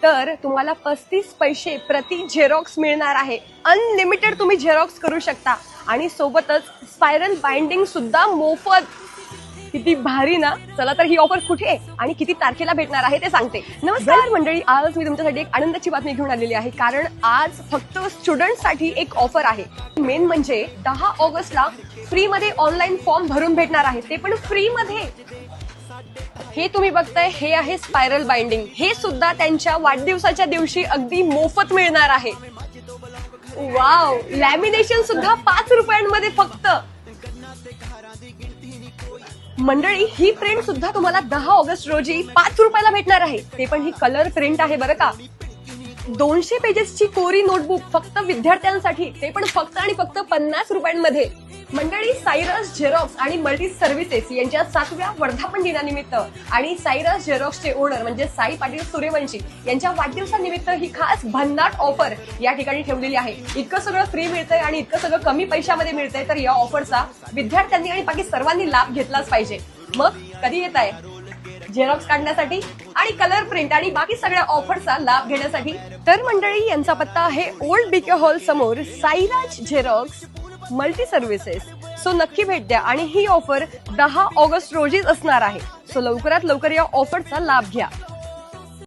तर तुम्हाला 35 पैसे प्रति झेरॉक्स मिळणार आहे. अनलिमिटेड तुम्ही झेरॉक्स करू शकता आणि सोबतच स्पायरल बाइंडिंग सुद्धा मोफत. किती भारी ना. चला तर ही ऑफर कुठे आणि किती तारखेला भेटणार आहे ते सांगते. नमस्कार मंडळी, आज मी तुमच्यासाठी एक आनंदाची बातमी घेऊन आलेली आहे, कारण आज फक्त स्टुडंटसाठी एक ऑफर आहे. मेन म्हणजे 10 ऑगस्टला फ्री मध्ये ऑनलाईन फॉर्म भरून भेटणार आहे, ते पण फ्री मध्ये. हे तुम्ही बघताय हे आहे स्पायरल बाइंडिंग. हे सुद्धा त्यांच्या वाढदिवसाच्या दिवशी अगदी मोफत मिळणार आहे. वाव, लॅमिनेशन सुद्धा 5 रुपयांमध्ये फक्त. मंडळी, ही प्रिंट सुद्धा तुम्हाला 10 ऑगस्ट रोजी 5 रुपयाला भेटणार आहे, ते पण ही कलर प्रिंट आहे बरं का. 200 पेजेसची कोरी नोटबुक फक्त विद्यार्थ्यांसाठी, ते पण फक्त आणि फक्त 50 रुपयांमध्ये. मंडळी, सायरस झेरॉक्स आणि मल्टी सर्व्हिसेस यांच्या 7व्या वर्धापन दिनानिमित्त आणि सायरस झेरॉक्सचे ओनर म्हणजे साई पाटील सूर्यवंशी यांच्या वाढदिवसानिमित्त ही खास भन्नाट ऑफर या ठिकाणी ठेवलेली आहे. इतकं सगळं फ्री मिळतंय आणि इतकं सगळं कमी पैशामध्ये मिळतंय, तर या ऑफरचा विद्यार्थ्यांनी आणि बाकी सर्वांनी लाभ घेतलाच पाहिजे. मग कधी येत आहे झेरॉक्स काढण्यासाठी आणि कलर प्रिंट आणि बाकी सगळ्या ऑफरचा लाभ घेण्यासाठी? तर मंडळी, यांचा पत्ता आहे ओल्ड बीके हॉल समोर, Sairaj Xerox multi services. So नक्की भेट द्या आणि ही ऑफर 10 ऑगस्ट रोजीच असणार आहे. सो लवकरात लवकर या ऑफरचा लाभ घ्या.